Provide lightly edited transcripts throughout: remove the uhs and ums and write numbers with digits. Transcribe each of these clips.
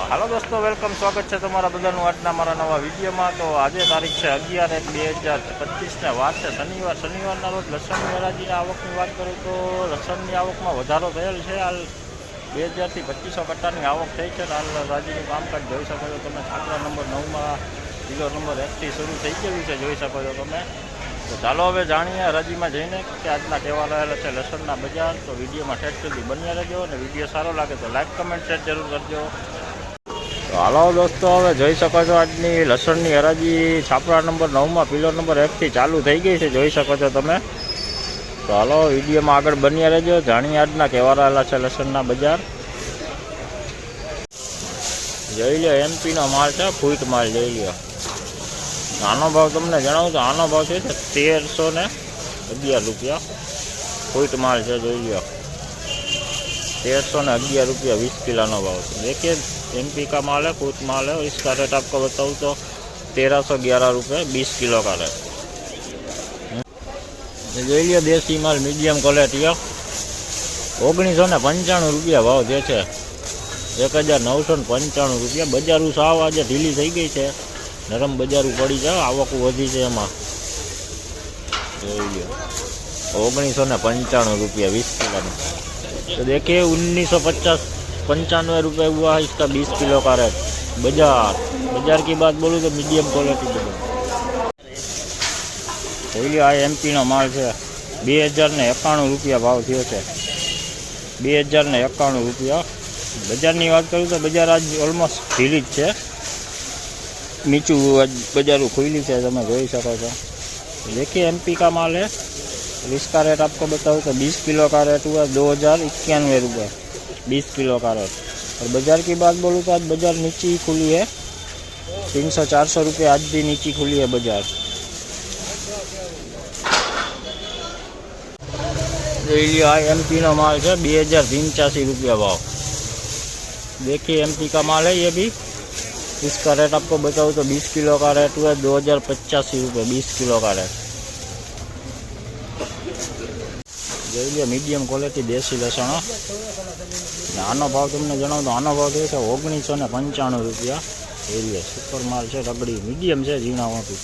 Hello दोस्तों, welcome. स्वागत है तमारा बधाનું આજના મારા નવા વિડીયોમાં। તો આજે તારીખ છે 11/1/2025 ને વાત છે શનિવારના રોજ લસણની હરાજીની આવકની વાત કરું તો લસણની આવકમાં વધારો થયેલ છે। હાલ 2000 થી 2500 કટ્ટાની આવક થઈ છે। હાલ હરાજીનું કામકાજ જોઈ શકો છો તમે। છાપરા નંબર 9માં કિલો નંબર 1 થી શરૂ થઈ ગયું છે, જોઈ શકો છો તમે। તો ચાલો હવે જાણીએ હરાજીમાં જઈને કે આજના કેવા રહેલા છે લસણના બજાર। તો વિડીયોમાં ઠેઠ સુધી બન્યા રહેજો અને વિડીયો સારો લાગે તો લાઈક કમેન્ટ શેર જરૂર કરજો। તો હાલો દોસ્તો, હવે જોઈ શકો છો આજની લસણની હરાજી છાપરા નંબર 9માં કિલો નંબર 1 થી ચાલુ થઈ ગઈ છે, જોઈ શકો છો તમે। તો હાલો વિડીયોમાં આગળ બન્યા રહેજો, જાણીએ આજના કેવા રહેલા છે લસણના બજાર। જોઈ લો, એમપીનો માલ છે, ફૂટ માલ જોઈ લો। આનો ભાવ તમને જણાવું તો આનો ભાવ છે 1311 રૂપિયા ફૂટ માલ છે, જોઈ લો। 1311 रुपया 20 किलो नो भाव। देखिए एमपी का माल है, फूट माल है। इसका रेट आपको बताऊँ तो 1311 रुपये 20 किलो का रेट। જોઈ લો દેશી માલ મીડિયમ ક્વોલિટી 1995 રૂપિયા ભાવ જે છે, 1995 રૂપિયા। બજારું સાવ આજે ઢીલી થઈ ગઈ છે, નરમ બજારું પડી જાય, આવક વધી છે એમાં। જોઈ લો 1995 रुपया 20 किलो में। तो देखिए 1995 रुपये हुआ है इसका 20 किलो का रेट। बाजार की बात बोलूँ तो मीडियम क्वालिटी बोलिए। आ एमपी नो माल है 2091 रुपया भाव थयो है, 2091 रुपया। बजार की बात करूँ तो बजार आज ऑलमोस्ट ढीली ज है, नीचू बजार खुली है, तब जोई सको छो। देखिए एमपी का माल है, इसका रेट आपको बताऊँ तो 20 किलो का रेट हुआ 2091 रुपये 20 किलो का रेट। और बाज़ार की बात बोलूँ तो आज बाज़ार नीचे ही खुली है, 300-400 रुपये आज भी नीचे खुली है बाज़ार। एमपी नो माल है 2085 रुपया भाव। देखिए एमपी का माल है ये भी, इसका रेट आपको बताऊँ तो 20 किलो का रेट हुआ 2085 रुपये 20 किलो का रेट। જોઈ લો મીડિયમ ક્વોલિટી દેશી લસણ। આનો ભાવ તમને જણાવું તો આનો ભાવ છે 1995 રૂપિયા। એરિયા સુપર માલ છે, રગડી मीडियम છે, झीणा मोटी।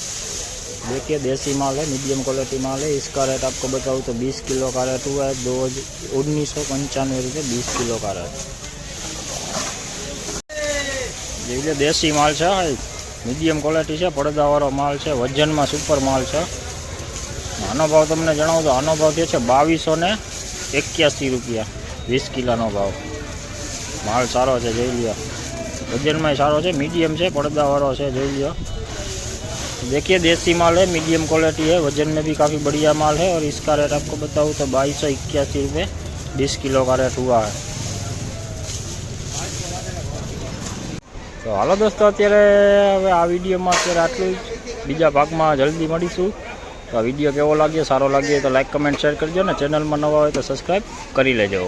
देखिए देसी माल है, मीडियम क्वालिटी माल है। इसका रेट आपको बताऊँ तो 20 किलो का रेट हुआ है 1995 रुपये 20 किलो का रेट। જોઈ લો દેશી માલ છે, मीडियम क्वालिटी છે, પડદાવાળો માલ છે, વજનમાં સુપર માલ છે। આનો ભાવ તમને જણાવું તો આનો ભાવ છે 2281 રૂપિયા 20 કિલોનો ભાવ। માલ સારો છે, જોઈ લો। વજનમાં સારો છે, मीडियम છે, પડદાવાળો છે, જોઈ लो। देखिए देसी माल है, मीडियम क्वालिटी है, वजन में भी काफ़ी बढ़िया माल है। और इसका रेट आपको बताऊँ तो 2281 रुपये 20 किलो का रेट हुआ है। तो हालो दोस्तों, अत्यारे हवे आ विडियोमां अत्यारे आटલું જ। બીજા ભાગમાં જલ્દી મળીશું। तो आ विडियो केवो लागे, सारो लागे तो लाइक कमेंट शेर करजो ने। चेनल में नवा हो तो सब्सक्राइब करी लेजो।